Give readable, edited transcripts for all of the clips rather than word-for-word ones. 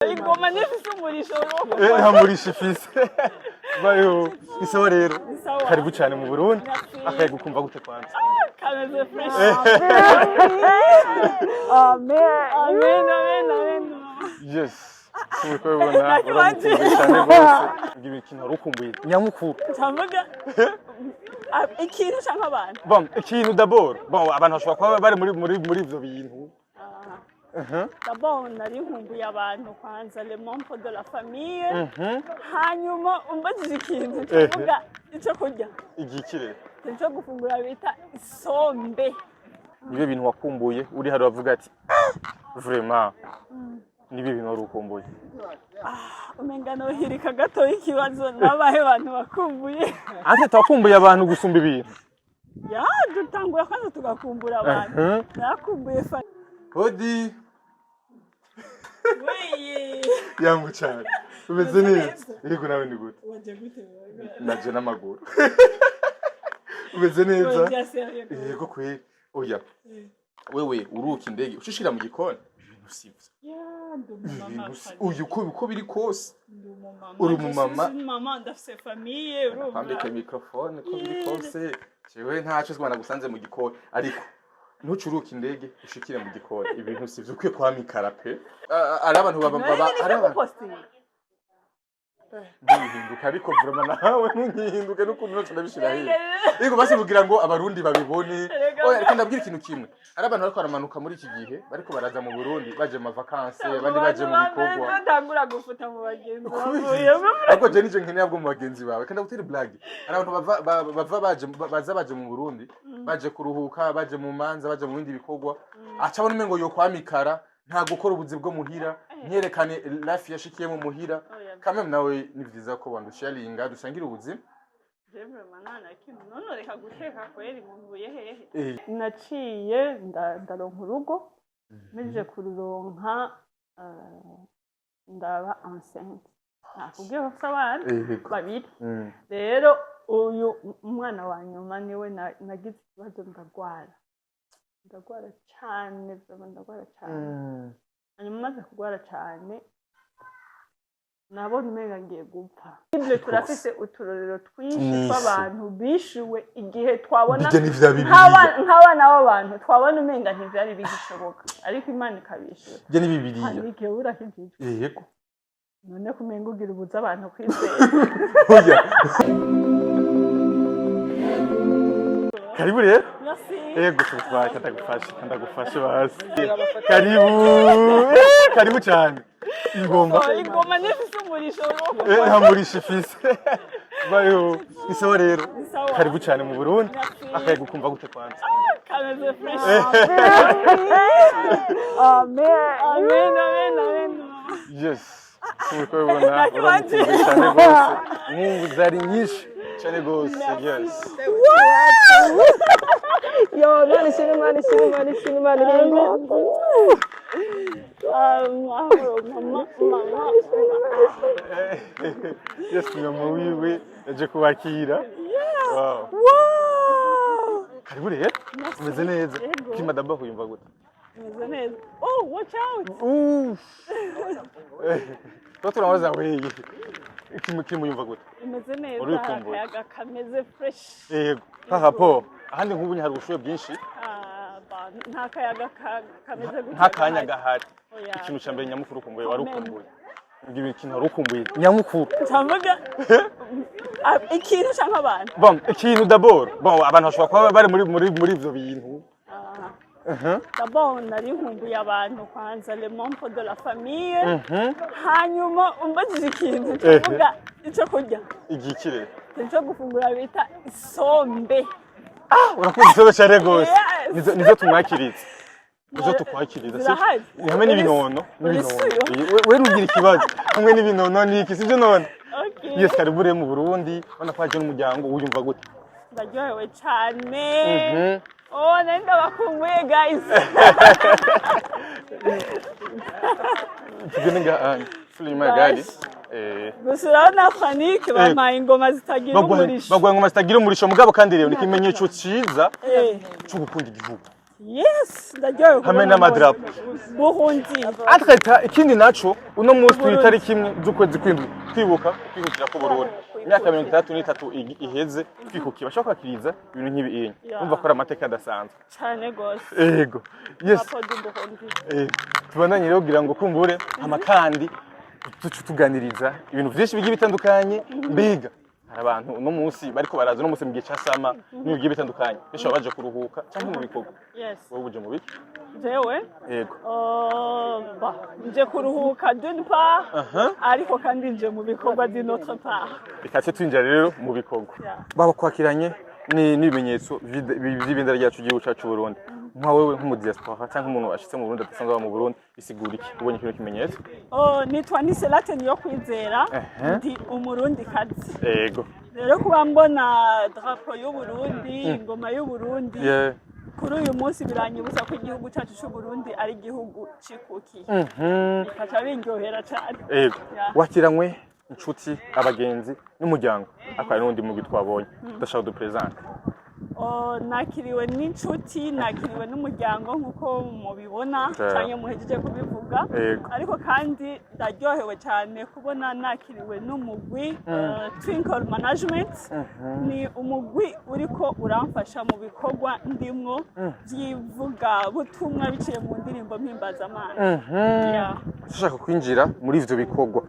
Ingoma nifise umurisho nta murisho ifise bayo isawa rero karibu cyane mu Burundi akaye gukumva gute kwanza kameze fresh amen yes kuko ubona uramukumbuye cyane rwose ngibi ikintu arukumbuye nyamukuru cyamaga ikintu cyangwa abantu bon ikintu d'abord bon abantu bashobora kuba bari muri ivyo bintu d'abord nari nkumbuye abantu kwanza le membre de la famille hanyuma umbajije ikintu cyvuga icyo kurya igikire cyo gufungura bita isombe nibe bintu wakumbuye uri hari bavuga ati vraiment nibe bintu warukumbuye umenga no hirika gato ikibazo nabahe abantu bakumbuye ate takumbuye abantu gusumba ibintu ya dutangura kwanza tugakumbura abantu nakumbuye fa Hodi weye yangu cyane umeze neza yego nawe ni gute waje gute naje n'amaguru umeze neza yego kwe oya wewe uruka indege ushishira mu gikoni ibintu sivyo ya ndumama uyu uko biri kose uri mama ndafise famille urumva ambike microphone ko biri kose jewe ntaco zwana gusanze mu gikoni ariko ntucuruka indege ushikire mu gikoni ibintu sivyo ukwiye kwa mikara pe ari abantu ari abantu bihinduka ariko vraiment nawe ntunyihinduke n'ukuntu nose ndabishira hehe yego basi bugira ngo abarundi babibone oya ariko ndabwira ikintu kimwe ari abantu bariko baramanuka muri iki gihe bariko baraza mu Burundi baje mu vacances abandi baje mu bikorwa ndangura gufuta mu bagenzi ariko je nije nkeneye bwo mu bagenzi bawe kandi gutera blague ari abantu bava baje mu Burundi baje kuruhuka baje mu manza baje mu bindi bikorwa acabona umengo yo kwa mikara nta gukora ubuzi bwo muhira nyerekane life yashikiye mu muhira kamwe nawe ni vyiza ko bandusharinga dusangira ubuzi Jemwe manana kintu none reka guteka kweri mvuye hehe naciye ndaronka urugo meje kururonka ndaba enceinte nakubwiye ko abana babiri rero uyu umwana wa nyuma niwe nagize ikibazo ndagwara cyane ndagwara cyane hanyuma maze kugwara cyane nabonye umenga ngiye gupfa ibyo turafise uturorero twinshi tw'abantu bishuwe igihe twabona nk'abana b'abantu twabona umenga ntivyari bigishoboka ariko Imana ikabishura byo ni bibiliya ariko urakijijwe yego none kumenga ugira ubuza abantu kwizera karibu rero merci yego tubafasha ndagufasha basi karibu cyane ingoma nifise umurisho nta murisho ifise bayo isawa rero karibu cyane mu Burundi akaye gukumva gute kwanza kameze fresh amen yes kuko ubona uramukumbuye cyane rwose mungu zari nyinshi cyane rwose yes yo mani shini mama yes mama wiwe yaje kubakira wow karibu rero umeze neza kima dabaho yumva gute umeze neza oh watch out turabaza weye ikimu yumva gute umeze neza akayaga kameze fresh yego hapo ahandi nk'ubu hari ubushuhe bwinshi nta kayaga kameze gute nta kanya gahari ikintu cyambere nyamukuru kumbuye warukumbuye ngibi ikintu warukumbuye nyamukuru cyamaga ikintu cyangwa abantu bon ikintu d'abord bon abantu bashobora kuba bari muri ivyo bintu d'abord nari nkumbuye abantu kwanza le membre de la famille hanyuma umbajije ikintu cyvuga icyo kurya igikire cyo gufungura bita isombe urakuze isombe cyane gose nizo tumwakiriza nizo tukwakiriza hamwe n'ibinono we rugira ikibazo hamwe n'ibinono niki sivyo none yes karibu rero mu Burundi bana kwaje n'umuryango uyumva gute ndaryohewe cyane oh nenda bakumbuye guys tugenga Fulima gari gusura na Fanike bamaye ingoma zitagira umurisho bagwa ingoma zitagira umurisho mugabo kandi rero nikimenyetso ciza cyo gukunda igihugu Yes, ndaryohewe hamwe n'amadarapo. Burundi. Atreta ikindi naco uno munsi turi tariki imwe z'ukwezi kw'indwi twibuka kwikukira ku Burundi. Imyaka 33 iheze twikukiye bashaka kwakiriza ibintu nk'ibi inye. Umva ko ari amateka adasanzwe. Cyane gose. Yego. Yes. Papa du Burundi. Tubandanye rero kugira ngo kumbure amakandi tuganiriza ibintu byinshi bigiye bitandukanye mbiga. Hari abantu uno munsi bariko baraza no munsi mu gihe cy'asama n'ibigiye bitandukanye. Bisho baje kuruhuka cyangwa mu bikorwa. Yes. Wowe uje mu biki? Jewe? Yego. Nje kuruhuka d'une part, ariko kandi nje mu bikorwa d'une autre part. Bikatse twinjira rero mu bikorwa. Baba kwakiranye n'ibimenyetso by'ibindera ryacu gihugu cyacu Burundi. Nka wewe nk'umu diaspora cyangwa umuntu ashitse mu Burundi adasanzwe aba mu Burundi bisigura iki ubonye kino kimenyetso? Nitwa Niselate niyo kwizera ndi umurundi kazi. Yego. Rero kuba mbona drapo y'u Burundi, ingoma y'u Burundi. Kuri uyu munsi biranyibutsa ko igihugu cyacu cy'u Burundi ari igihugu cikukiye. Bikaca biryohera cyane. Yego. Wakiranywe inshuti abagenzi n'umuryango akaba n'undi mugwi twabonye ndashaka du present. Nakiriwe n'inshuti, nakiriwe n'umuryango nk'uko mubibona cyane muhejeje kubivuga, ariko kandi ndaryohewe cyane kubona nakiriwe n'umugwi Twinkle Management. Ni umugwi uriko uramfasha mu bikorwa ndimwo byivuga butumwa biciye mu ndirimbo mpimbazamana. Ushaka kwinjira muri ivyo bikorwa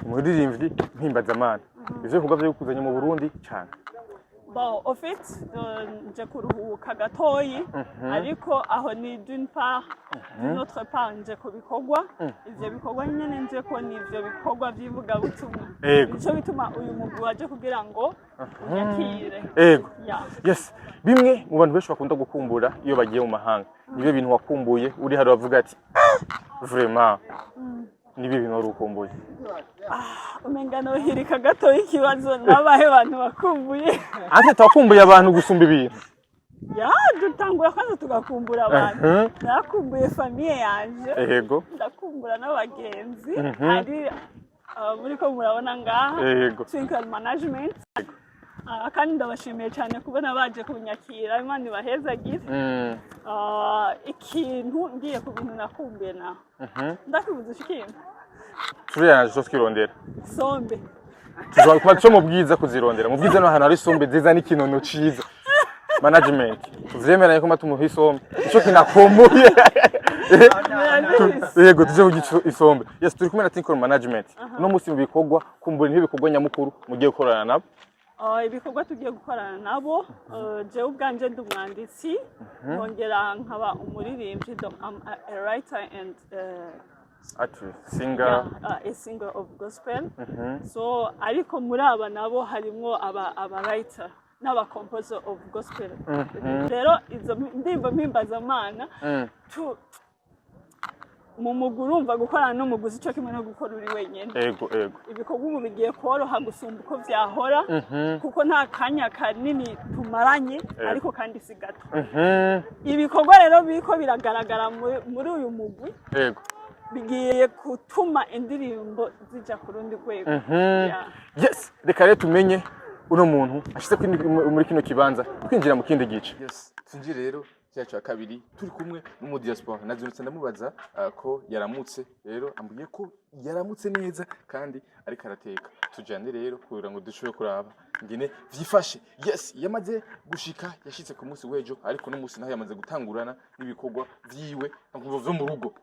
muririmvyi mpimbazamana ivyo bikorwa byo kuzanya mu Burundi cyane. Bon, au fait, nje kuruhuka gatoyi, ariko aho ni d'une part, d'une autre part nje kubikorwa. Ivyo bikorwa nyene nje ko ni ivyo bikorwa byivuga butumwa. Nico bituma uyu mugwi waje kugira ngo unyakire. Yego. Yes. Bimwe mu bantu benshi bakunda gukumbura iyo bagiye mu mahanga. Nibyo bintu wakumbuye uri hari bavuga ati vraiment nibi bintu warukumbuye. Umengano hirika gato ikibazo nabahe abantu bakumbuye. Ate takumbuye abantu gusumba ibintu. Dutangura kwanza tugakumbura abantu. Nakumbuye famille yanje. Yego. Ndakumbura n'abagenzi. Hari muri ko murabona ngaha. Yego. Twinkle Management. Kandi ndabashimiye cyane kubona baje kunyakira. Imana ibahezagire. Ikintu ngiye ku bintu nakumbuye na. Ndakubuza ikintu. Turiya cyo twirondera. Sombe. Tuzwa kuma cyo mubwiza kuzirondera. Mubwiza no hano ari sombe ziza n'ikinono ciza. Management. Tuvyemeranye ko matumuha isombe. Ico kinakumbuye. Yego tuje kugica isombe. Yes turi kumwe na Twinkle Management. No musi mu bikorwa kumbura ntibikorwa nyamukuru mugiye gukorana nabo. Ibikorwa tugiye gukorana nabo, jewe ubwanje ndi umwanditsi, nkongera nkaba umuririmbyi, a writer and singer. A singer of gospel. So ariko muri aba nabo harimo aba writer n'aba composer of gospel. Rero izo ndimbo mpimbazamana mu mugurumva gukorana n'umuguzi ico kimwe no gukora uri wenyene. Yego. Ibikorwa ubu bigiye koroha gusumba uko vyahora kuko nta kanya kanini tumaranye ariko kandi si gato. Ibikorwa rero biko biragaragara muri uyu mugwi. Yego. Bigiye gutuma indirimbo zija ku rundi rwego. Yes, reka rero tumenye uno muntu ashitse muri kino kibanza twinjira mu kindi gice. Yes, tunjire rero cyacu ya kabiri turi kumwe n'umu diaspora nazirutse ndamubaza ko yaramutse rero ambwiye ko yaramutse neza kandi ariko arateka. Tujane rero kugira ngo dushobore kuraba ngene vyifashe. Yes, yamaze gushika yashitse ku munsi wejo ariko no munsi naho yamaze gutangurana n'ibikorwa vyiwe vyo mu rugo.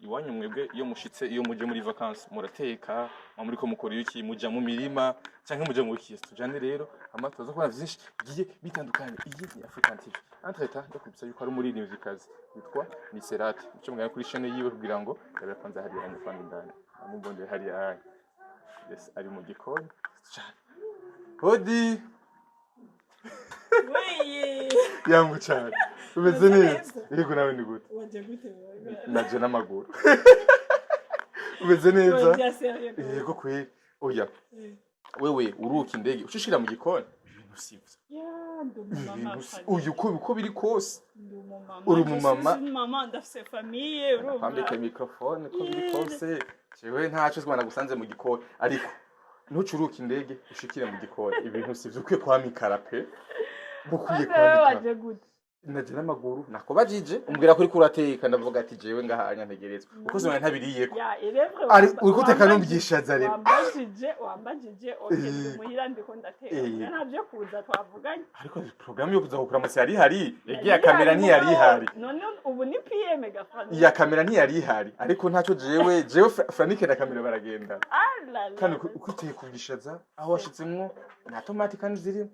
Iwanyu mwebwe iyo mushitse iyo muje muri vacances murateka muri ko mukora iki muja mu mirima canke muje mu kiyesi. Tujane rero amatozo ko byinshi giye bitandukanye. Iyi ni African TV. Entreta ndakubisa yuko ari umuririmbyi kazi yitwa Niselate. Ico mugana kuri chaîne yiwe kugira ngo yabakanza hari abanyarwanda ndani. Amubonde hari ayi. Yes, ari mu gikoni. Hodi. Weye. Yangu cyane. Umeze neza. Yego nawe ni gute? Waje gute? Naje n'amaguru. Umeze neza. Yego kwe. Oya. Wewe uruka indege ushishira mu gikoni. Ibintu sivyo. Ndumama. Uyu uko biri kose. Ndumama. Uri umumama. Mama ndafise famille urumva. Kwambika microphone ko biri kose. Jewe ntaco twana gusanze mu gikoni ariko ntucuruka indege ushikire mu gikoni ibintu sivyo ukwiye kwamikara pe. Mukwiye kwamikara. Waje gute? naje n'amaguru nakobajije umbwira kuri kurateka ndavuga ati jewe ngahanya ntegerezwa kuko zona ntabiriyeko ari uri guteka n'ubwishaza rero wambajije okay muhira ndiko ndateka ntabyo kuza twavuganye ariko program yo kuza gukora musi yari hari yagiye kamera ntiyari ihari none ubu ni PM gafana iya kamera ntiyari ihari ariko ntacyo jewe Franike na kamera baragenda kandi ukwiteye kubwishaza aho washitsemwo na tomate kandi zirimo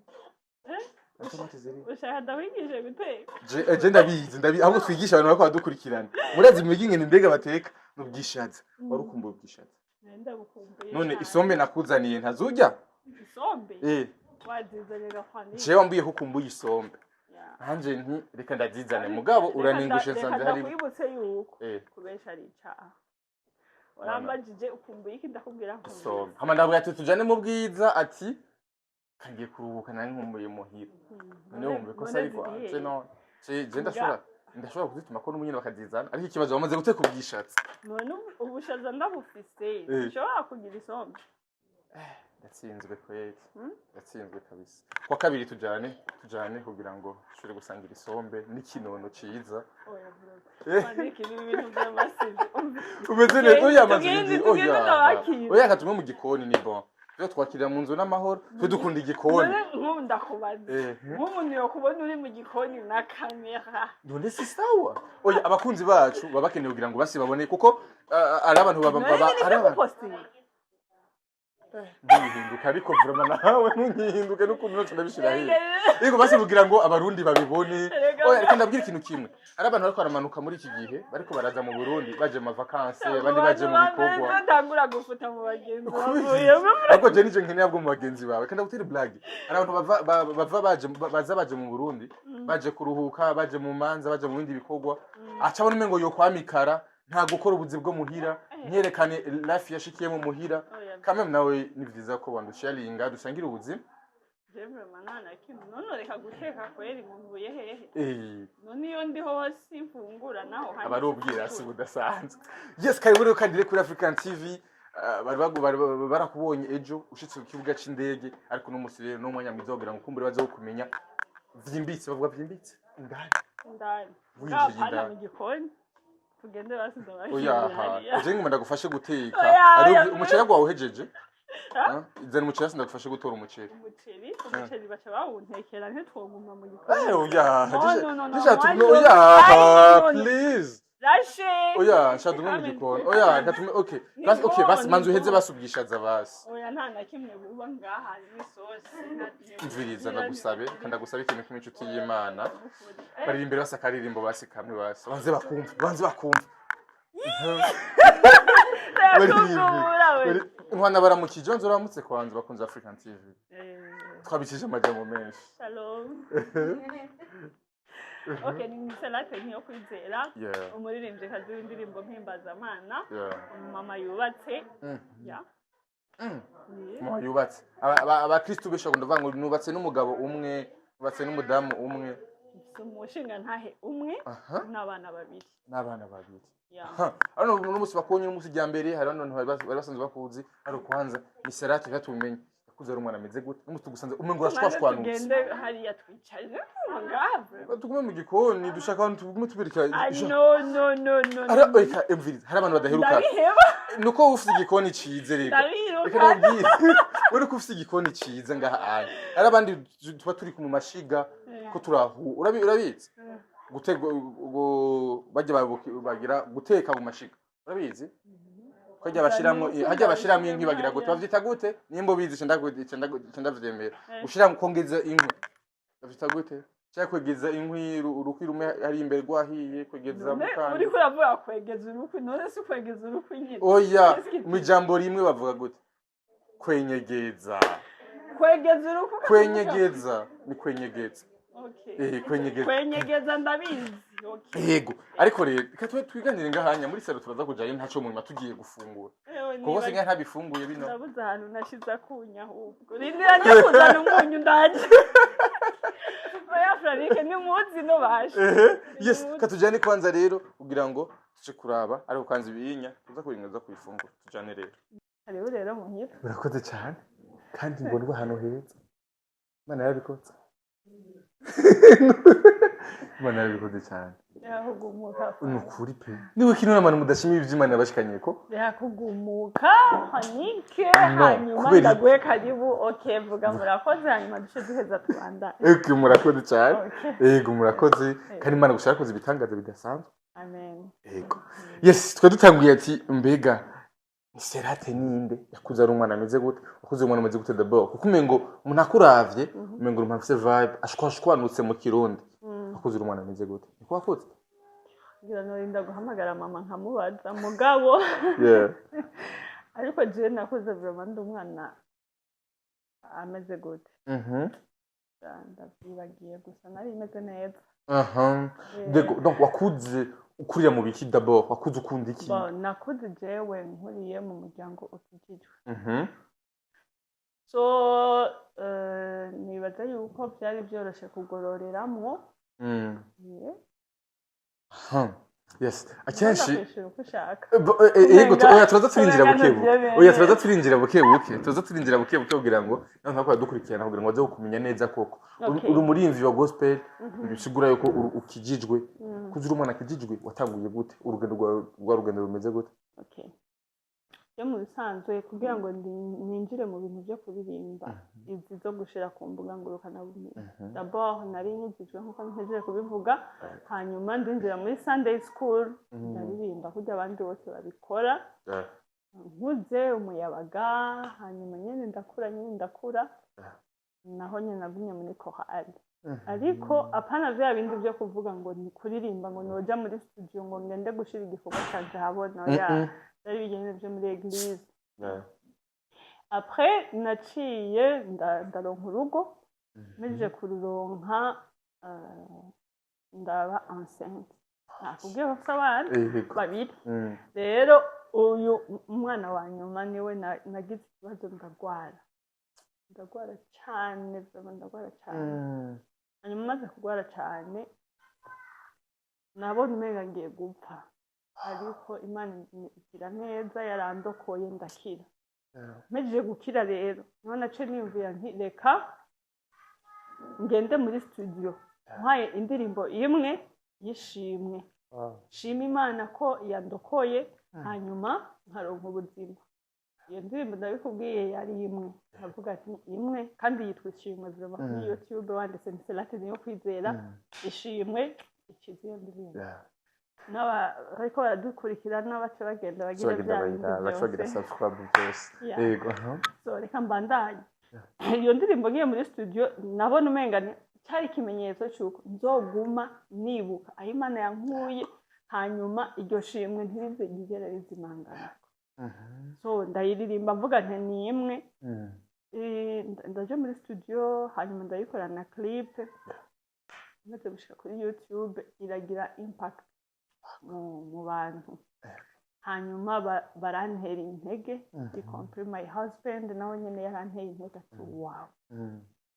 ushaka ndawigije guteka je ndabizi ahubwo twigisha abantu bako badukurikirana murazi imigi ngene mbega bateka n'ubwishaza wari ukumbuye ubwishaza ndabukumbuye none isombe nakuzaniye ntazurya isombe wazizanye gafana je wambuye ko ukumbuye isombe hanje nti reka ndazizane mugabo uranengushe sanze hari kwibutse yuko kubesha ari icaha urambajije ukumbuye iki ndakubwira ko isombe hama ndavuga ati tujane mu bwiza ati kangiye kuruhuka nari nkumbuye muhira none wumve ko sari kwa no je ndashobora kuzituma ko n'umunyene bakazizana ariko ikibazo bamaze guteka ubwishatsi none ubushaza ndabufise ushobora kugira isombe ndatsinzwe kweli ndatsinzwe kabisa kwa kabiri tujane kugira ngo dushobore gusangira isombe n'ikinono ciza umeze neza oya katumwe mu gikoni ni bon yo twakirira mu nzu n'amahoro twe dukunda igikoni nkunda kubaza nk'umuntu yo kubona uri mu gikoni na kamera none si sawa oya abakunzi bacu baba bakeneye kugira ngo basi babone kuko ari abantu ari abantu ntihinduka ariko vraiment nawe ntunyihinduke n'ukuntu nose ndabishira hehe yego basi kugira ngo abarundi babibone oya reka ndabwira ikintu kimwe ari abantu bariko baramanuka muri iki gihe bariko baraza mu Burundi baje mu vacances abandi baje mu bikorwa ndangura gufuta mu bagenzi ariko je nije nkeneye bwo mu bagenzi bawe kandi gutera blague ari abantu baje mu Burundi baje kuruhuka baje mu manza baje mu bindi bikorwa aca abona umengo yo kwamikara nta gukora ubuzi bwo muhira nyerekane life yashikiye mu muhira kamwe nawe ni vyiza ko bandusharinga dusangira ubuzima Jemwe manana kintu none reka guteka kweri mumbuye hehe none iyo ndi hose mfungura naho hari abarubwira si budasanzwe yes kari buri kandi kuri African TV barakubonye ejo ushitse ku kibuga c'indege ariko n'umusi rero no mwanya mwizogira ngo kumbure baze kumenya vyimbitse bavuga vyimbitse indani kapana mu gikoni tugende basize bashi oya je nguma ndagufashe guteka ari umuceri gwawe uhejeje izana umuceri ndagufashe gutora umuceri baca bawuntekera ntitwoguma mu gikoni oya oya please oya nshadumwe mu gikoni oya ndatume okay basi manzu uheze basubwishaza basi oya nta na kimwe buba ngaha n'isosi mviriza ndagusabe kandi ndagusabe ikintu cy'imicuti y'Imana bari imbere basakaririmbo basi kamwe basi banze bakumva Mwana baramukije nzo ramutse kwanza bakunze African TV twabikije amajambo menshi shalom okay ni salate nyo kwizera umuririmbyi kazi w'indirimbo mpimbazamana mama yubatse mama yubatse abakristo besha ndavuga ngo nubatse n'umugabo umwe nubatse n'umudamu umwe umushinga ntahe umwe n'abana babiri hano n'umunsi bakonye n'umunsi rya mbere hari abantu bari basanzwe bakuzi ari kwanza ni Serate yatumenye yakuze ari umwana ameze gute n'umunsi tugusanze umengo urashwashwanutse tugende hariya twicaye ngave tugume mu gikoni dushaka abantu tugume tubirika no ara eka emviriza hari abantu badaheruka nuko ufite igikoni cize rero reka nabwire uri ko ufite igikoni cize ngaha ari abandi tuba turi ku mashiga ko turahu urabizi gutega bajya bagira guteka mu mashiga urabizi ko hajya bashiramo inkwi bagira gute bavyita gute nimbo bizi ndavyemera gushiramo kongeza inkwi bavyita gute cyangwa kwegeza inkwi urukwi rumwe ari imbere rwahiye kwegeza mukandi uri kuravuga kwegeza urukwi none si kwegeza urukwi nyine oya mu ijambo rimwe bavuga gute kwenyegeza urukwi kwenyegeza ni kwenyegeza okay kwenyegeza ndabizi yego ariko rero reka twiganire ngahanya muri salo turaza kujayo ntaco mu tugiye gufungura kuko singa ntabifunguye bino ndabuza ahantu nashiza kunya ahubwo rindira njye kuzana umunyu ndaje oya Franike ni muzi no bashe yes katujane kwanza rero kugira ngo tuce kuraba ariko kwanza ibiyinya tuza kuringaza kwifungura tujane rero hariho rero muhira urakoze cyane kandi mbona ahantu heza Imana yarabikotse Imana yarabikoze cyane. Yakugumuka. Ni ukuri pe. Niwe kintu n'abantu mudashimira ibyo Imana yabashikanye ko? Yakugumuka hanike hanyuma ndaguye karibu okay vuga murakoze hanyuma dushe duheza tubanda. Ego murakoze cyane. Ego murakoze kandi Imana gushaka koze ibitangaza bidasanzwe. Amen. Ego. Yes, twa dutanguye ati mbega Serate ninde yakuze ari umwana ameze gute wakuze umwana ameze gute d'abord kuko umengo umuntu akuravye umengo umuntu afite vibe ashwanutse mu kirundi wakuze umwana ameze gute niko wakuze ngira no rinda guhamagara mama nkamubaza mugabo ariko je nakuze vraiment ndi umwana ameze gute ndavyibagiye gusa nari imeze neza donc wakuze ukurira mu biki d'abord wakuze ukunda iki nakuze jewe nkuriye mu muryango ukikijwe so nibaza yuko byari byoroshe kugororeramwo yes akenshi yego turaza turinjira buke kugira ngo ntabwo dukurikirana kugira ngo baze kumenya neza koko uri umurimvyi wa gospel bisigura yuko ukijijwe kuzura umwana akijijwe watanguye gute urugendo rumeze gute okay yo mu bisanzwe kugira ngo ninjire mu bintu byo kuririmba izi zo gushira ku mbuga ngurukana bumenyi d'abord nari nyigijwe nkuko ntejeje kubivuga hanyuma ndinjira muri Sunday school ndaririmba kujya abandi bose babikora nkuze umuyabaga hanyuma nyene ndakura naho nyene nagumye muri chorale ariko apana vya bindi byo kuvuga ngo ni kuririmba ngo noja muri studio ngo ngende gushira igikorwa canje habona ya dari bigene byo muri église après naciye ndaronka urugo meje kururonka ndaba enceinte nakubwiye ko abana babiri rero uyu umwana wa nyuma niwe nagize ikibazo ndagwara cyane hanyuma maze kugwara cyane nabona umenga ngiye gupfa ariko Imana igira neza yarandokoye ndakira meje gukira rero niho nace niyumvira nti reka ngende muri studio nkaye indirimbo imwe yishimwe shima Imana ko yandokoye hanyuma nkaronka ubuzima iyo ndirimbo ndabikubwiye yari imwe ndavuga ati imwe kandi yitwa ishimwe ziba kuri YouTube wanditse ni Serate niyo kwizera ishimwe ikiziyo ndirimbo ariko baradukurikirana bace bagenda bagira bagira subscribe byose yego so reka mbandanye iyo ndirimbo ngiye muri studio nabona umenga cyari ikimenyetso cyuko nzoguma nibuka aho Imana yankuye hanyuma iryo shimwe ntibizigera rizimangana so ndayiririmba mvuga nti ni imwe ndaje muri studio hanyuma ndayikorana clip maze gushika kuri YouTube iragira impact mu bantu hanyuma barantera intege y compris my husband nawe nyene yaranteye intege ati wow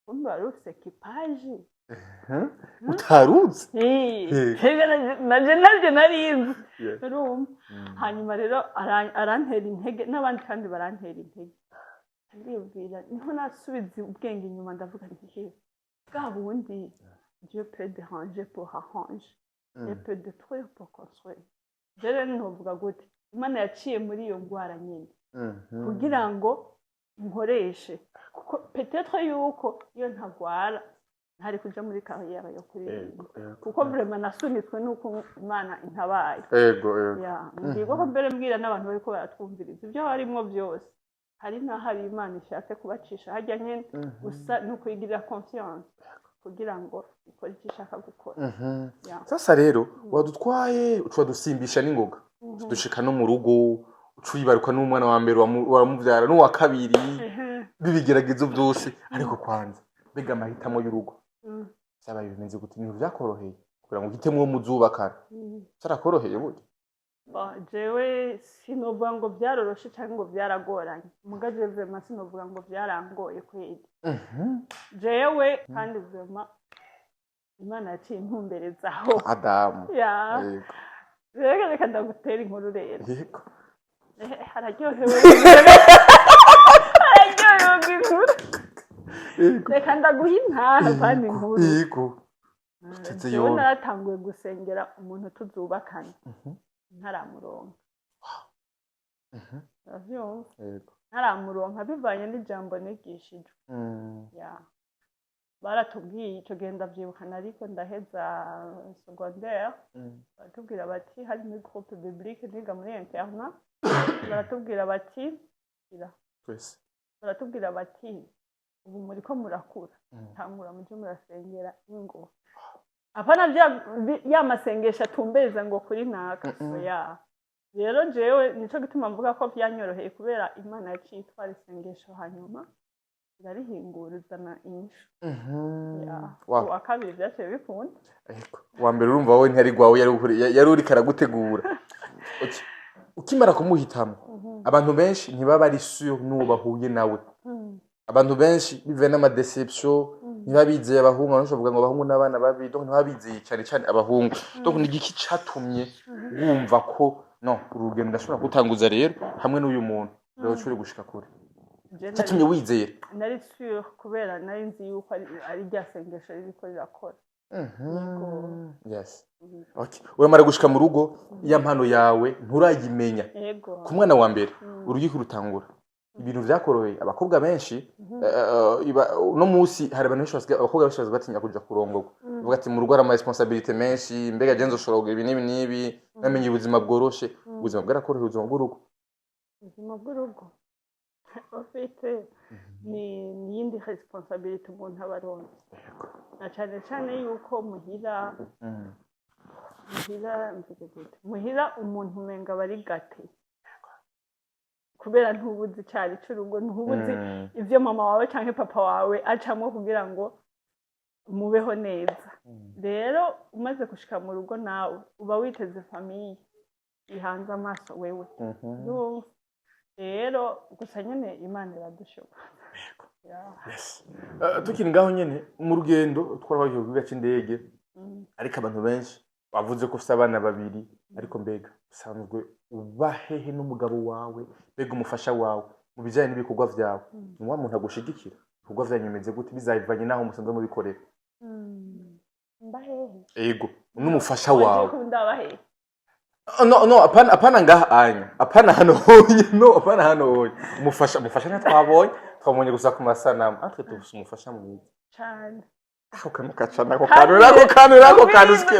kumbe warufise equipage utaruzi naje narinzi hanyuma rero arantera intege n'abandi kandi barantera intege ndibwira niho nasubiza ubwenge inyuma ndavuga nti bwa bundi Dieu peut déranger pour arranger et peut détruire pour construire rero ntuvuga gute Imana yaciye muri iyo ngwara nyine kugira ngo nkoreshe kuko peut-être yuko iyo ntagwara ntari kuja muri carrière yo kuririmba kuko vraiment nasunitswe nuko Imana intabaye ngiye ko mbere mbwira n'abantu bariko baratwumviriza ibyo harimo byose hari n'ahari Imana ishatse kubacisha hajya nyene gusa n'ukuyigirira confiance kugira ngo ikore icyo ishaka gukora sasa rero wadutwaye ucadusimbisha n'ingoga dushika no mu rugo ucibaruka n'umwana wa mbere waramuvyara n'uwa kabiri bibigeragezo byose ariko kwanza bega amahitamo y'urugo sabaye bimeze gute ibintu byakoroheye kugira ngo uhitemwo muzubakana cyarakoroheye buryo jewe sinovuga ngo byaroroshe cyangwa ngo byaragoranye mugaje vraiment sinovuga ngo byarangoye kweli jewe kandi vraiment Imana yaciye intumberezaho Adamu reka ndagutera inkuru rero hararyohewe inkuru reka ndaguha intara kandi inkuru jewe naratanguye gusengera umuntu tuzubakana ntaramuronka ntaramuronka bivanye n'ijambo nigishijwe baratubwiye icyo gihe ndabyibukana ariko ndaheza secondaire baratubwira bati hari muri groupe biblique niga muri interna baratubwira bati ubu muriko murakura ntangura muje murasengera ingo apana ya masengesho atumbeza ngo kuri naka rero jewe nico gituma mvuga ko byanyoroheye kubera Imana yaciye itwara isengesho hanyuma irarihingurizana inyishu wa kabiri byaciye bikunda wa mbere urumva wowe ntiyari gwawe yari uri karagutegura ukimara kumuhitamo abantu benshi ntibaba ari sûr n'uwo bahuye nawe abantu benshi bive n'amadeception ntibabizeye abahungu abantu bavuga ngo abahungu n'abana babi donc ntibabizeye cyane abahungu donc ni igiki catumye wumva ko no urugendo ndashobora gutanguza rero hamwe n'uyu muntu rero cyo gushika kure cyatumye wizeye nari sûr kubera nari nzi yuko ari ryasengesho ririko rirakora yes okay uramara gushika mu rugo ya mpano yawe nturayimenya ku mwana wa mbere urugiko rutangura ibintu vyakoroye abakobwa benshi no musi hari abantu benshi abakobwa benshi batinya kuja kurongorwa uvuga ati mu rugo ara responsabilité menshi mbega genzo shoroga ibi nibi namenye ubuzima bworoshe ubuzima bwarakoroye ubuzima bw'urugo ofite ni yindi responsabilité umuntu abaronse na cyane yuko muhira umuntu umenga bari gate kubera ntubuzi cyari cy'urugo ntubuzi ivyo mama wawe canke papa wawe acamo kugira ngo mubeho neza rero umaze gushika mu rugo nawe uba witeze famille ihanze amaso wewe rero gusa nyene Imana iradushobora tukiri ngaho nyene mu rugendo twarabaye ku gace indege ariko abantu benshi bavuze ko ufite abana babiri ariko mbega usanzwe ubahehe n'umugabo wawe mbega umufasha wawe mu bijyanye n'ibikorwa vyawe ni wa muntu agushigikira ibikorwa vyanyu bimeze gute bizayivanye naho musanzwe mubikorera mbahehe ego n'umufasha wawe no apana ngaha anya apana hano honye umufasha twabonye gusa ku masanamu atwe tufise umufasha mwiza cyane ako kamukacana ko kantu ske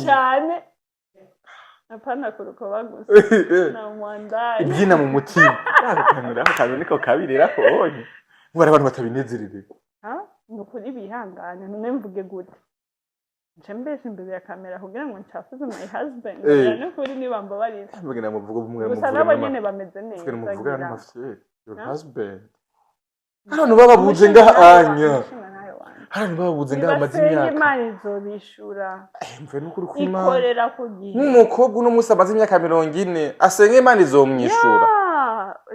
cyane apana kuruko bagusa na mwandari ibyina mu mutima ako niko kabirira ko honye ngwara abantu batabinezerere nukuri bihangane none mvuge gute Chambeshe imbere ya kamera kugira ngo ncafuze my husband nukuri nibamba bari mvuga muvuga umwe gusa nabo nyene bameze neza muvuga n'amafye your husband hano bababuze ngaha anya hano bababuze ngaha amazimyaka Imana izobishura mve nukuri kwima ikorera kugihe n'umukobwa no musa amazimyaka 40 asenge Imana izomwishura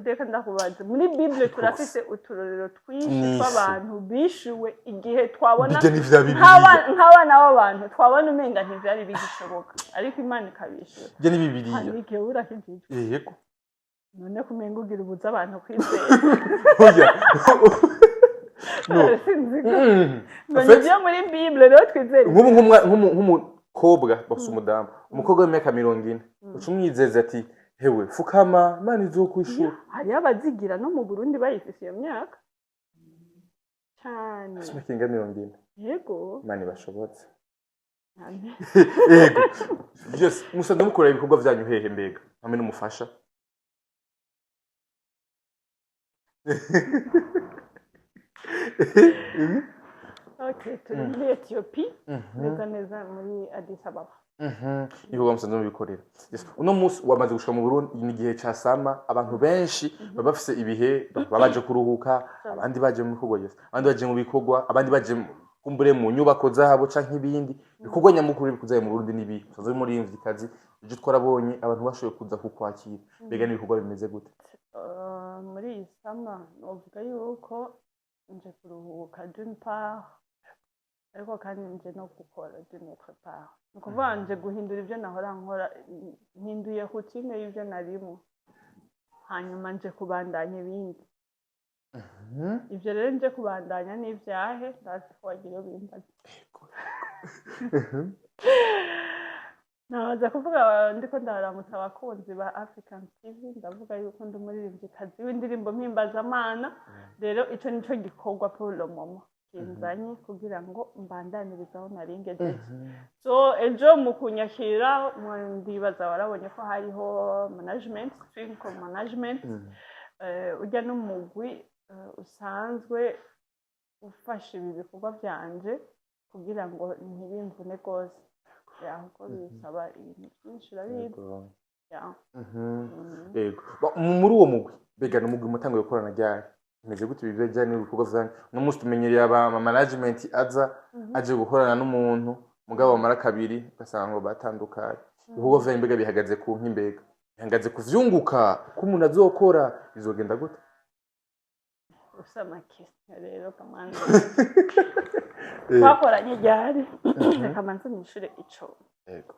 reka ndakubaza muri Bible turafise uturorero twinshi tw'abantu bishuwe igihe twabona nk'abana b'abantu twabona umenga ntivyari bigishoboka ariko Imana ikabishura je ni Bibiliya ariko urakijije yego none kumenga ugira ubuza abantu kwizera no nibyo muri Bible rero twizera nk'umukobwa bafise umudamu umukobwa w'imyaka 40 ucumwizeza ati hewe fukama Imana izokwishura hari abazigira no mu Burundi bayifise iyo myaka cyane Sinkinga 40 yego Imana bashobotse yego yes musanze mukora ibikorwa vyanyu hehe mbega hamwe n'umufasha okay turi muri Ethiopia neza muri Addis Ababa ibikorwa musanze mubikorera uno munsi wamaze gushika mu Burundi ni gihe ca sama abantu benshi baba bafise ibihe babaje kuruhuka abandi baje mu bikorwa abandi baje mu bikorwa abandi baje kumbure mu nyubako zabo canke ibindi bikorwa nyamukuru bikuzaye mu Burundi nibi musanze muri imvyi kazi ibyo twarabonye abantu bashoboye kuza kukwakira mbega n'ibikorwa bimeze gute muri iyi sama novuga yuko nje kuruhuka d'une part ariko kandi nje no gukora d'une autre part nukuvuga nje guhindura ibyo nahora nkora nhinduye routine y'ibyo narimo hanyuma nje kubandanya ibindi ibyo rero nje kubandanya n'ivyahe ndazi ko wagira bimbaza nabaza kuvuga ndiko ndaramutsa abakunzi ba African TV ndavuga yuko ndi umuririmbyikazi w'indirimbo mpimbazamana rero ico nico gikorwa pour le moment kinzanye kugira ngo mbandanirizaho naringejeje so ejo mu kunyakira ndibaza warabonye ko hariho management clinical management ujya n'umugwi usanzwe ufasha ibi bikorwa byanje kugira ngo ntibimvune rwose kuko bisaba ibintu byinshi urabizi yego muri uwo mugwi mbega n'umugwi mutanguye gukorana ryari meze gute ibijyanye n'ibikorwa byanyu uno munsi tumenyereye aba management aje gukorana n'umuntu mugabo wamara kabiri ugasanga ngo batandukanye ibikorwa vyanyu mbega bihagaze ku nkimbega bihagaze kuvyunguka ko umuntu azokora bizogenda gute usama kisi rero kamanzi twakoranye ryari reka manze nishure ico yego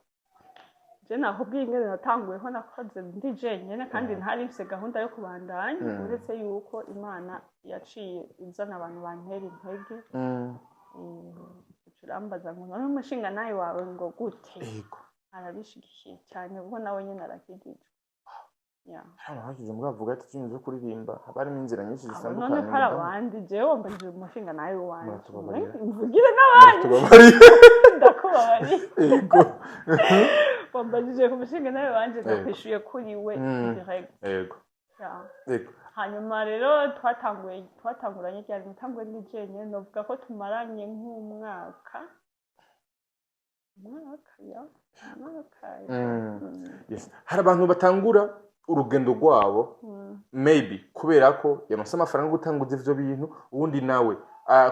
je nakubwiye ingene natanguyeho nakoze ndi jenyene kandi ntari mfise gahunda yo kubandanya uretse yuko Imana yaciye izana abantu bantera intege urambaza ngo none umushinga nawe wawe ngo gute yego arabishigikiye cyane ubwo nawe nyene arakigije hano hakize mbwa avuga ati cyinzo kuririmba harimo inzira nyinshi zitandukanye none para abandi jewe wambajije umushinga nawe wanje mvugire n'abandi ndakubabari yego wambajije ku mushinga nawe wanje ndakwishuye kuri we direct yego yego hanyuma rero twatanguranye cyane mutanguye n'ijenye novuga ko tumaranye nk'umwaka yes hari abantu batangura urugendo rwabo maybe kubera ko yanose amafaranga yo gutanguza ivyo bintu ubundi nawe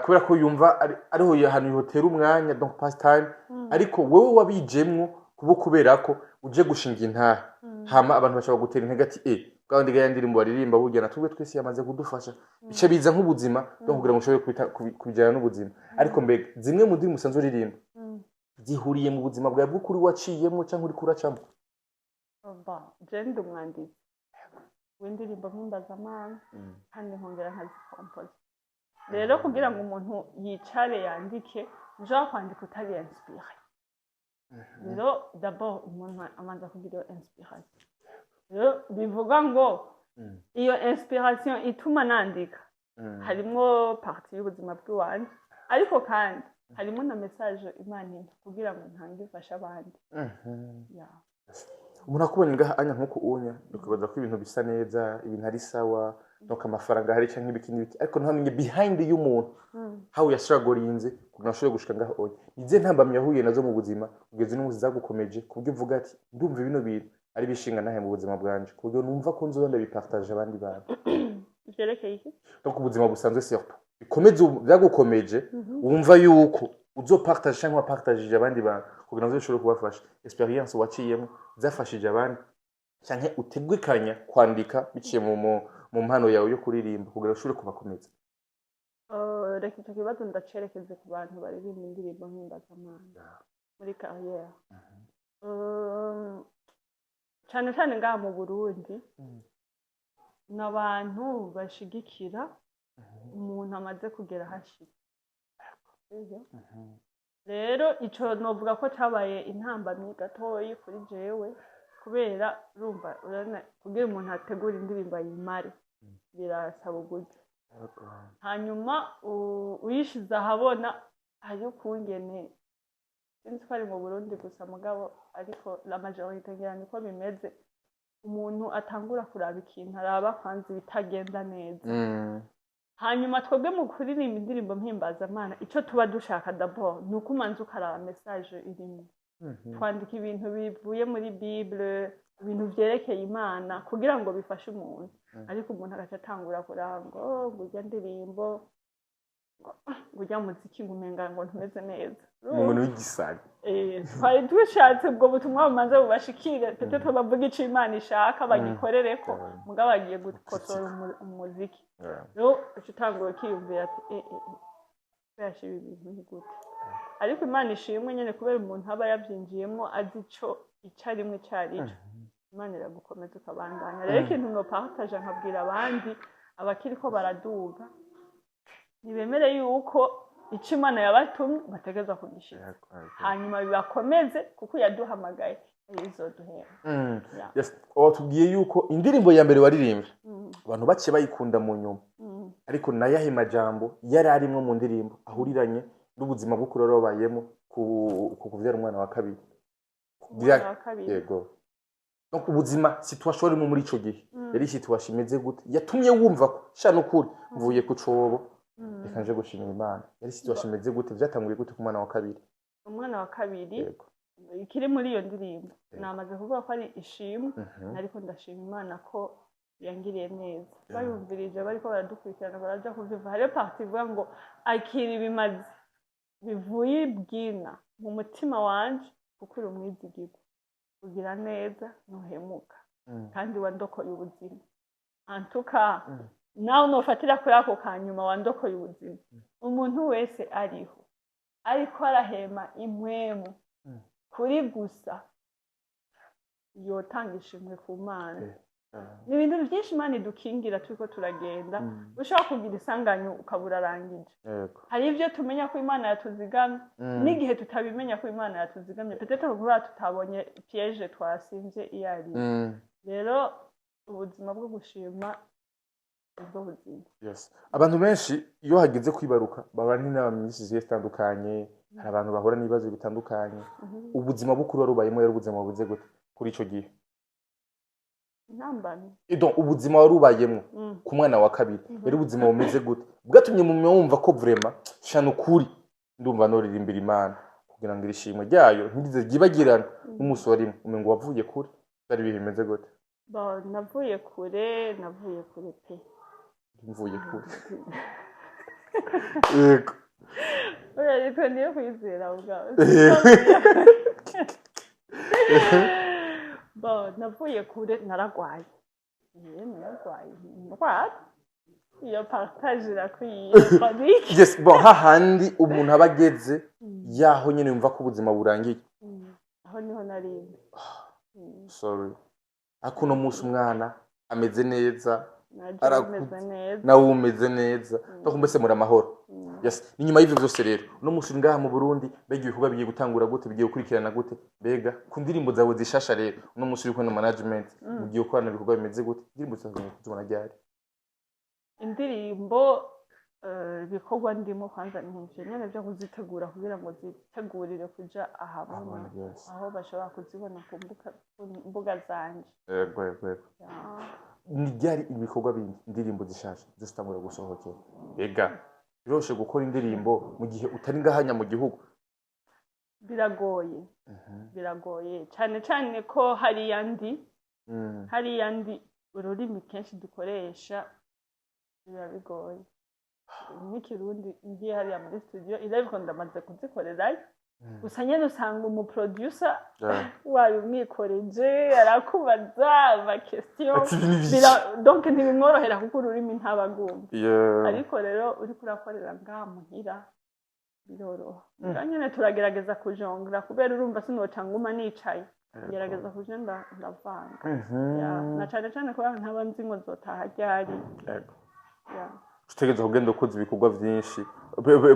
kubera ko yumva ariho ahantu yotera umwanya donc past time ariko wewe wabijemwo kubo kubera ko uje gushinga intaha hama abantu bashaka gutera intege ati kandi ga yandirimbo baririmba burya natubwe twese yamaze kudufasha bice biza nk'ubuzima donc kugira ngo ushobore kubijyana n'ubuzima ariko mbega zimwe mu ndirimbo usanzwe uririmba zihuriye mu buzima bwawe bw'ukuri waciyemo cyangwa uri kuracamo ndi umwanditsi w'indirimbo mpimbazamana kandi nkongera nkazikompoza rero kugira ngo umuntu yicare yandike nja kwandika utari inspiré rero d'abord umuntu amanza kugira iyo inspiration rero bivuga ngo iyo inspiration ituma nandika harimo partie y'ubuzima bw'iwanje ariko kandi harimo na message Imana kugira ngo ntange ifasha abandi umuntu akubonye ngaha anya nkuko unya ukubaza ko ibintu bisa neza ibintu ari sawa donc amafaranga hari cyangwa ibiki n'ibiki ariko ntamenye behind y'umuntu how yashagorinze kugira ashobore gushika ngaha oya ize ntambamye yahuye nazo mu buzima kugeza no muzagukomeje kubwo uvuga ati ndumva ibino bintu ari bishinga nahe mu buzima bwanje kubwo numva ko nzobanda bipartage abandi bantu jerekeye iki donc ubuzima busanzwe surtout bikomeze byagukomeje wumva yuko uzopartage cyangwa partage abandi bantu kugira ngo ushobore kubafasha experience waciyemo zafashije abandi cyangwa utegekanya kwandika biciye mu mpano yawe yo kuririmba kugira ushobore kubakomeza reka icyo kibazo ndacerekeze ku bantu baririmba indirimbo mpimbazamana muri carrière cyane cyane ngaha mu Burundi n'abantu bashigikira umuntu amaze kugera hashitse rero ico novuga ko cabaye intambamyi gatoyi kuri jewe kubera urumva kugira umuntu ategura indirimbo yimare birasaba uburyo hanyuma uyishize ahabona hari ukungene sinzi ko ari mu Burundi gusa mugabo ariko la majorité ngira niko bimeze umuntu atangura kuraba ikintu araba kwanza ibitagenda neza hanyuma twebwe mu kuririmba indirimbo mpimbazamana ico tuba dushaka d'abord ni uko umanza ukaraba message irimo twandika ibintu bivuye muri Bible ibintu vyerekeye Imana kugira ngo bifashe umuntu ariko umuntu agaca atangura kuraba ngo burya ndirimbo burya muziki ngumenga ngo ntumeze neza umuntu w'igisani twari dushatse ubwo butumwa bumanze bubashikire tete tubavuga ico Imana ishaka bagikorereko mugabo bagiye gukosora umuziki rero utangura kiyumvira ati yashiba ibintu ni gute ariko Imana ishimwe nyene kubera umuntu aba yavyinjiyemo azi ico icarimwe carico Imana iragukomeza ukabandanya rero ikintu no partage nkabwira abandi abakiriko baraduga nibemere yuko icyo Imana yabatumye bategerezwa kugishika hanyuma bibakomeze kuko yaduhamagaye izoduhera. Yes, tubwiye yuko indirimbo ya mbere waririmbye abantu bake bayikunda mu nyuma, ariko nayahe majambo yari arimwe mu ndirimbo ahuriranye n'ubuzima bwo kurorobayemo kuvyara umwana wa kabiri? Yego. Donc ubuzima situation urimo muri ico gihe yari situation imeze gute yatumye wumva ko shano kuri mvuye ku cobo reka nje gushimira Imana? Yari situation imeze gute, vyatanguye gute ku mwana wa kabiri? Umwana wa kabiri ikiri muri iyo ndirimbo namaze kuvuga ko ari ishimwe, ariko ndashima Imana ko yangiriye neza. Bayumvirije bariko baradukurikirana baraja kuvyumva. Hari parti ivuga ngo akira ibimazi bivuye bwina mu mutima wanje kuko uri umwizigirwa, ugira neza ntuhemuka kandi wandokoye ubuzima. Antuka nawe nofatira kuri ako kanyuma wandokoye ubuzima. Umuntu wese ariho ariko arahema impwemu kuri gusa yotanga ishimwe ku Mana. Ni ibintu byinshi Imana idukingira turiko turagenda, ushaka kugira isanganyo ukabura arangije. Hari ibyo tumenya ko Imana yatuzigamye n'igihe tutabimenya ko Imana yatuzigamye, peut-être kuba tutabonye piège twasimvye iyari. Rero ubuzima bwo gushima ubwo buzima. Yes. Abantu benshi iyo hageze kwibaruka baba n'abamyinshi zitandukanye, hari abantu bahura n'ibibazo bitandukanye. Ubuzima bwo kuri warubayemo yari ubuzima buze gute kuri ico gihe? Nambani. Donc ubuzima warubayemo ku mwana wa kabiri yari ubuzima bumeze gute bwatumye mu mwumva ko vraiment shano kuri ndumva noririmbira Imana kugira ngo irishimwe ryayo ntigize gibagirana n'umusore umengo wavuye kuri bari bihemeze gute? Ba navuye kure pe. Mvuye kure. Yego. Ariko niyo kwizera ubwawe. Ba navuye kure naragwaye. Naragwaye. Iyo partage rakwiye panique. Yes, bon hahandi umuntu abageze yaho nyene yumva ko ubuzima burangiye. Aho niho narindi. Sorry. Akuno musi umwana ameze neza. Arameze neza. Nawe umeze neza. Bakumbese muri amahoro. Yes, ninyuma y'ivyo vyose rero. No musi ngaha mu Burundi bega ibikorwa bigiye gutangura gute, bigiye gukurikirana gute? Bega ku ndirimbo zawe zishasha rero. No musi uri kwenda management, mugiye gukorana ibikorwa bimeze gute? Indirimbo zazanye kuzibona ryari? Indirimbo ibikorwa ndimo kwanza n'inje nyene byo kuzitegura kugira ngo zitegurire kuja ahabona aho bashobora kuzibona ku mbuga zanje. Yego. Ni ryari ibikorwa bindi indirimbo zishasha zitangura gusohokera? Bega biroshe gukora indirimbo mu gihe utari ngahanya mu gihugu? Biragoye. Biragoye cyane ko hari yandi ururimi kenshi dukoresha biba bigoye. N'ikirundi ngiye hariya muri studio irabiko ndamaze kuzikorerayo, gusa nyene usanga umu producer wayo umwikoreje arakubaza ama question donc ntibimworohera kuko ururimi ntabagumva. Ariko rero uri kurakorera ngaha muhira biroroha. Nyene turagerageza kujongera kubera urumva sinocanguma nicaye, gerageza kujenda ndavanga. Na cyane ko ntaba nzi ngo zotaha ryari. Utegereza kugenda ukoze ibikorwa byinshi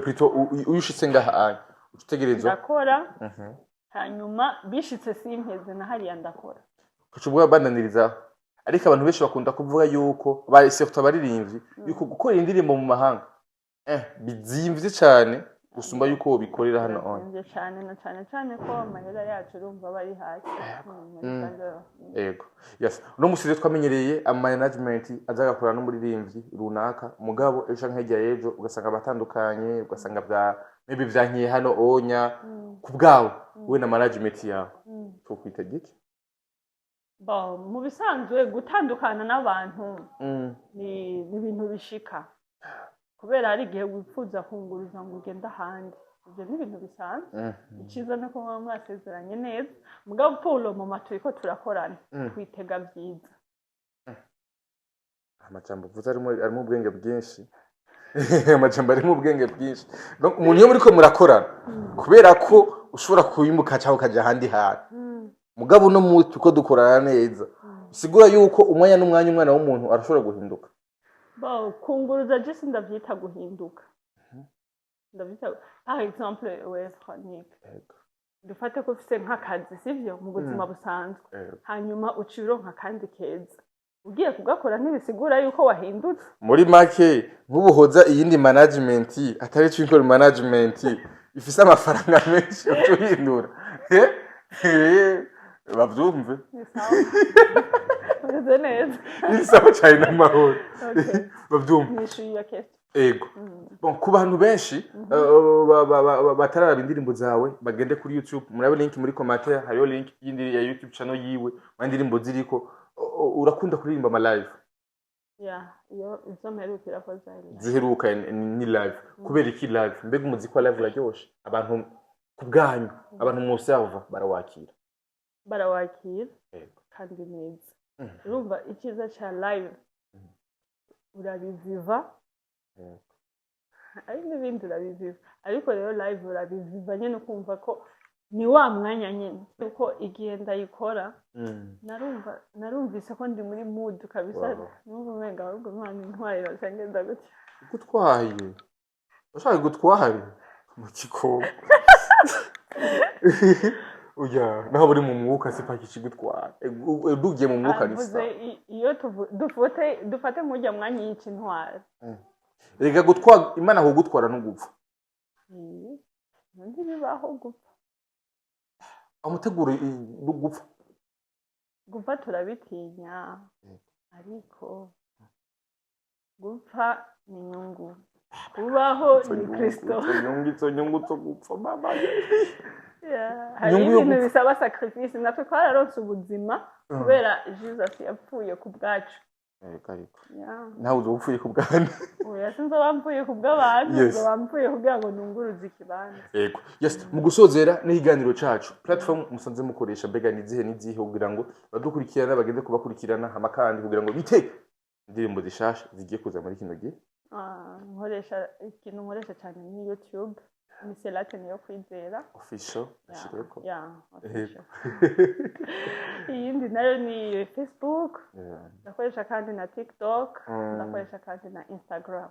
plutôt uyushitse ngaha utegereza ndakora hanyuma bishitse simpeze na hariya ndakora kucubwa bandaniriza. Ariko abantu benshi bakunda kuvuga yuko ba surtout abaririmbyi yuko gukora indirimbo mu mahanga bizimvye cyane gusumba yuko bikorera hano on cyane ko amahera yacu urumva bari hasi. Yego. Yes, no musire twamenyereye management azagakora no muririmbyi runaka mugabo esha nk'ejya yejo ugasanga batandukanye, ugasanga bya maybe byankiye hano onya kubgawe we na management yawe tukwita giki? Ba mu bisanzwe gutandukana n'abantu ni ibintu bishika kubera hari igihe wifuza kunguruza ngo ugenda ahandi. Ibyo ni ibintu bisanzwe. Iciza no kuba mwasezeranye neza mugabo Paulo mu matwi ko turakorana twitega byiza. Amajambo vuza arimo ubwenge bwinshi. Amajambo arimo ubwenge bwinshi. Donc umuntu yo muri ko murakorana kubera ko ushobora kuyimuka cyangwa kaja ahandi hantu. Mugabo no mu tuko dukorana neza sigura yuko umwanya n'umwanya umwana w'umuntu arashobora guhinduka. Ba kunguruza je sindavyita guhinduka. ndabita par exemple Chronique dufate ko ufite nk'akazi sivyo mu buzima busanzwe hanyuma uciro nk'akandi keza ugiye kugakora ntibisigura yuko wahindutse muri make nk'ubuhoza iyindi management atari twinkle management ifise amafaranga menshi utuhindura bavyumve Uze neza ni sawa cyane n'amahoro bavyumve nishuye kese ego bon ku bantu benshi batararaba indirimbo zawe bagende kuri YouTube murabe link muri commentaire hariyo link y'indi ya YouTube channel yiwe mandirimbo ziriko urakunda kuririmba ama live iyo izo mperukira ko ziheruka ni live kubera iki live mbega umuziki wa live uraryoshe abantu kubwanyu abantu mu server barawakira kandi neza urumva ikiza cha live urabiviva ari n'ibindi urabiviva ariko rero live urabiviva nyine ukumva ko ni wa mwanya nyine uko igihe ndayikora narumvise ko ndi muri mood kabisa numva umenga ahubwo Imana intwarira cyangwa gutya gutwaye ushaka gutwaye mu kiko uya naho buri mu mwuka sipaki kigutwara dugiye mu mwuka nisa iyo dufate mujya mwanya y'iki ntwara rega gutwara Imana ho gutwara no gupfa ndi bibaho gupfa amutegura gupfa turabitinya ariko gupfa ni nyungu kubaho ni Kristo nyungu to gupfa mama hari ibintu bisaba sacrifice natwe twararonse ubuzima kubera Jesus yapfuye ku bwacu nawe uzopfuye ku bwande oya sinzo bamvuye ku bw'abantu ngo bamvuye kugira ngo nunguruze ikibanza yego mu gusozera n'ihiganiro cacu platform musanze mukoresha mbega nizihe kugira ngo badukurikirana bagende kubakurikirana amakandi kugira ngo bite indirimbo zishasha zigiye kuza muri kino gihe nkoresha cyane ni YouTube ni Selate niyo kwizera official ashireko official iyindi nayo ni Facebook ndakoresha kandi na TikTok ndakoresha kandi na Instagram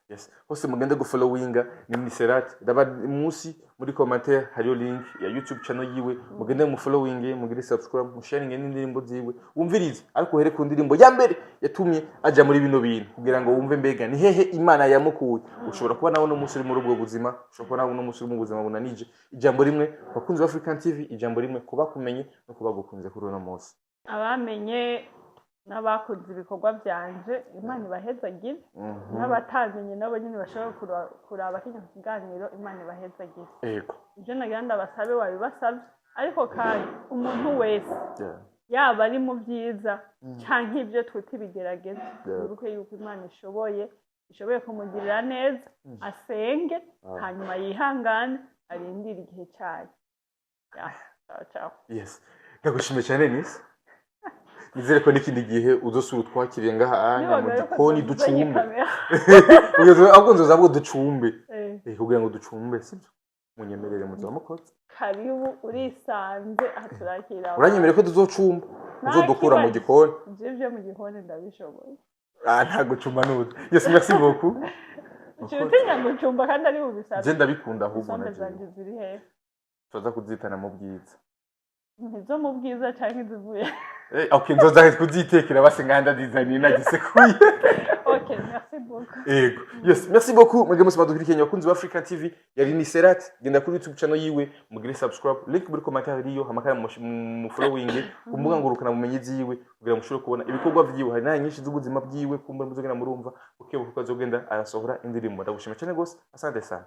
yes hose mugende gufollowinga ni Selate ndaba munsi muri commentaire hariyo link ya YouTube channel yiwe mugende mu following mugire subscribe musharinge n'indirimbo ziwe wumvirize ariko here ku ndirimbo ya mbere yatumye aja muri bino bintu kugira ngo wumve mbega ni hehe Imana yamukuye ushobora kuba nawe no musuri muri ubwo buzima ushobora kuba nawe no musuri mu buzima bunanije ijambo rimwe bakunzi ba African TV ijambo rimwe kuba kumenye no kuba gukunze kuri uno munsi abamenye n'abakunze ibikorwa byanje Imana ibahezagire n'abatamenye nabo nyine bashobora kuraba kino kiganiro Imana ibahezagire yego ibyo nagenda basabe wabibasabye ariko kandi umuntu wese yaba ari mu byiza cyangwa ibyo twita ibigerageza uruke yuko Imana ishoboye kumugirira neza asenge hanyuma yihangane arindire igihe cyayo ciao yes ndagushimiye cyane Nisa nizere ko n'ikindi gihe uzosura twakiriye ngaha mu gikoni ducumbe uyozo ahubwo nzoza bwo ducumbe kugira ngo ducumbe sibyo munyemerere muzamukoze karibu urisanze aturakira uranyemerere ko tuzocumba uzodukura mu gikoni byo mu gikoni ndabishoboye nta gucumba n'ubu yes merci beaucoup Cyutinya gucumba kandi ari ubisaba je ndabikunda ahubwo na je ziri he tuza kuzitana mu bwiza nizo mu bwiza cyangwa izivuye okay nzoza kuzitekera basenganda design nagisekuye okay merci beaucoup yego yes merci beaucoup mwege musi badukurikiranye bakunzi ba African TV yari ni Selate genda kuri YouTube channel yiwe mugire subscribe link muri commentaire riyo hamakaya mu following kumbuga ngurukana mumenye ziwe kugira mushobore kubona ibikorwa vyiwe hari naye nyinshi z'ubuzima bwiwe kumba muzogenda murumva ukebuka ko azogenda arasohora indirimbo ndagushima cyane gose asante sana